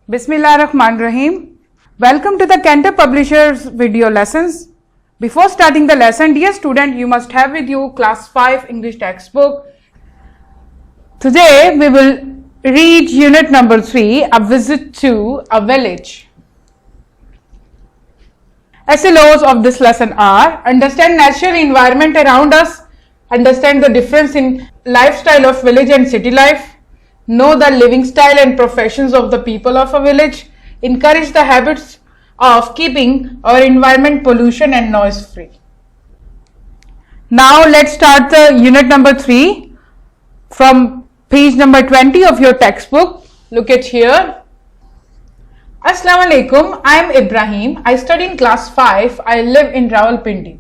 Bismillahirrahmanirrahim. Welcome to the Cantor Publishers video lessons. Before starting the lesson, dear student, you must have with you class 5 English textbook. Today we will read unit number 3, A Visit to a Village. SLOs of this lesson are: understand natural environment around us, understand the difference in lifestyle of village and city life, know the living style and professions of the people of a village, encourage the habits of keeping our environment pollution and noise free. Now let's start the unit number 3 from page number 20 of your textbook. Look at here. Assalamu alaikum, I am Ibrahim. I study in class 5. I live in Rawalpindi.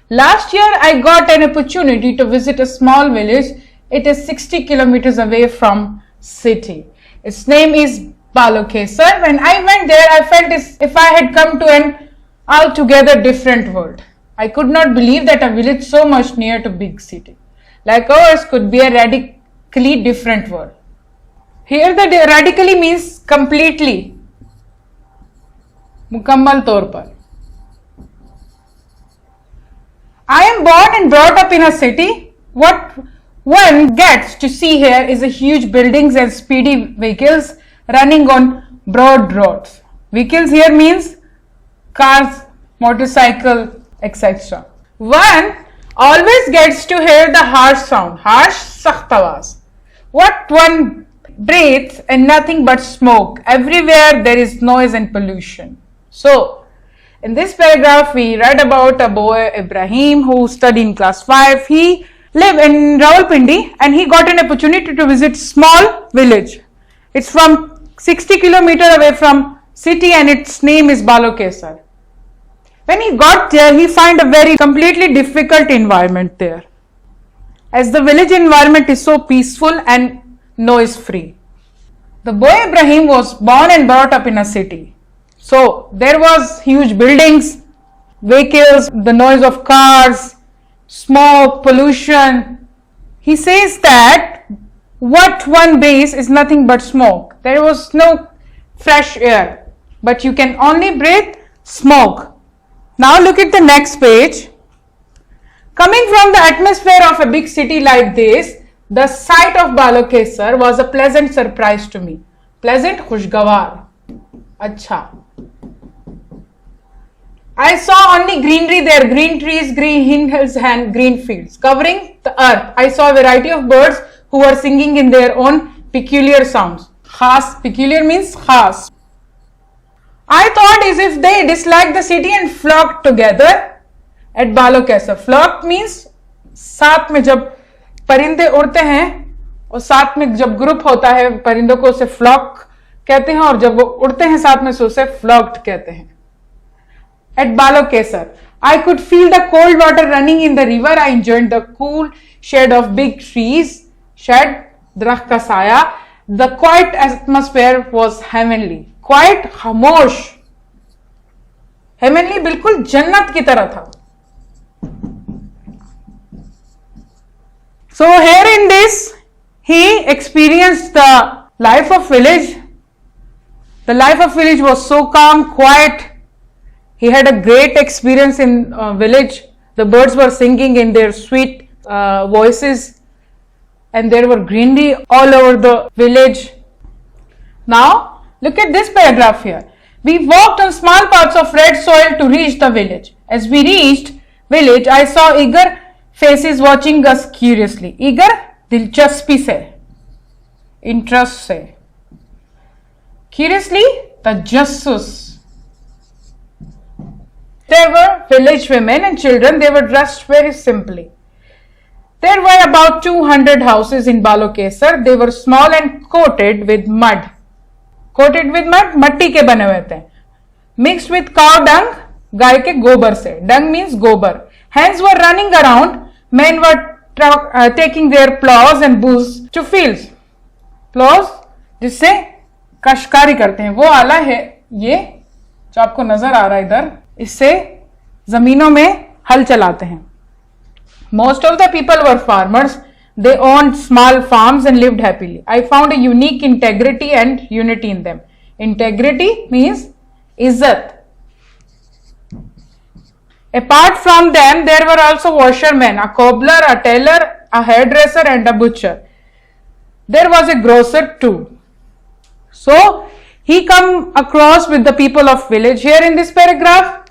Last year I got an opportunity to visit a small village. It is 60 kilometers away from city. Its name is Balokesar. When I went there, I felt as if I had come to an altogether different world. I could not believe that a village so much near to big city like ours could be a radically different world. Here the radically means completely, मुकम्मल तौर पर. I am born and brought up in a city. What one gets to see here is a huge buildings and speedy vehicles running on broad roads. Vehicles here means cars, motorcycle, etc. One always gets to hear the harsh sound, harsh sakht awaz. What one breathes and nothing but smoke. Everywhere there is noise and pollution. So, in this paragraph we read about a boy Ibrahim who studied in class 5. He lived in Rawalpindi and he got an opportunity to visit small village. It's from 60 kilometers away from city and its name is Balokesar. When he got there, he found a very completely difficult environment there, as the village environment is so peaceful and noise free. The boy Ibrahim was born and brought up in a city. So there was huge buildings, vehicles, the noise of cars, smoke, pollution. He says that what one breathes is nothing but smoke. There was no fresh air, but you can only breathe smoke. Now look at the next page. Coming from the atmosphere of a big city like this, the sight of Balokesar was a pleasant surprise to me. Pleasant, khushgawar. Acha. I saw only greenery there, green trees, green hills and green fields covering the earth. I saw a variety of birds who were singing in their own peculiar sounds. Khas, peculiar means khas. I thought as if they disliked the city and flocked together at Balokesar. Flocked means साथ में जब परिंदे उड़ते हैं और साथ में जब ग्रुप होता है परिंदों को उसे फ्लॉक कहते हैं, और जब वो उड़ते हैं साथ में उसे फ्लॉक्ड कहते हैं. At Balokesar, I could feel the cold water running in the river. I enjoyed the cool shade of big trees. Shade, दरख्त का साया. The quiet atmosphere was heavenly. Quiet, खामोश. Heavenly बिल्कुल जन्नत की तरह था. So here in this, he experienced the life of village. The life of village was so calm, quiet. He had a great experience in village. The birds were singing in their sweet voices, and there were greenery all over the village. Now, look at this paragraph here. We walked on small parts of red soil to reach the village. As we reached village, I saw eager faces watching us curiously. Eager, दिलचस्पी से, interest से. Curiously, tajassus. There were village women and children. They were dressed very simply. There were about 200 houses in Balokesar. They were small and coated with mud. Coated with mud, मट्टी के बने हुए थे. Mixed with cow dung, गाय के गोबर से. Dung means गोबर. Hands were running around. Men were taking their plows and bulls to fields. Plows जिससे कशकारी करते हैं. वो आला है ये जो आपको नजर आ रहा है इधर. इससे जमीनों में हल चलाते हैं. Most of the people were farmers. They owned small farms and lived happily. I found a unique integrity and unity in them. Integrity means izzat. Apart from them, there were also washermen, a cobbler, a tailor, a hairdresser and a butcher. There was a grocer too. So, he come across with the people of village. Here in this paragraph,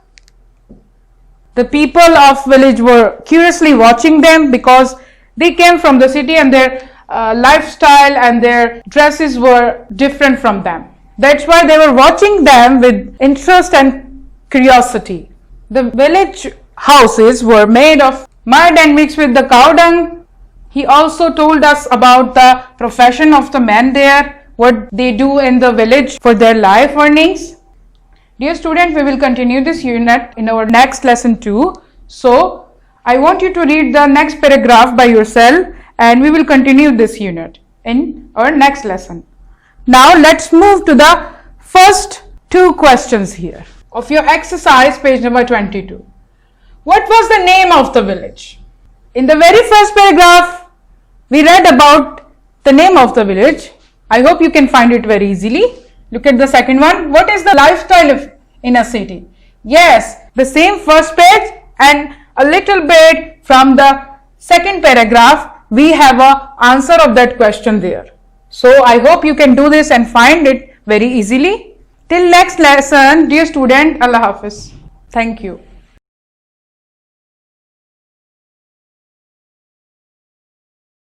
the people of village were curiously watching them because they came from the city and their lifestyle and their dresses were different from them. That's why they were watching them with interest and curiosity. The village houses were made of mud and mixed with the cow dung. He also told us about the profession of the men there, what they do in the village for their life earnings. Dear student, we will continue this unit in our next lesson too. So, I want you to read the next paragraph by yourself and we will continue this unit in our next lesson. Now, let's move to the first two questions here of your exercise, page number 22. What was the name of the village? In the very first paragraph, we read about the name of the village. I hope you can find it very easily. Look at the second one. What is the lifestyle in a city? Yes, the same first page and a little bit from the second paragraph, we have an answer of that question there. So, I hope you can do this and find it very easily. Till next lesson, dear student, Allah Hafiz. Thank you.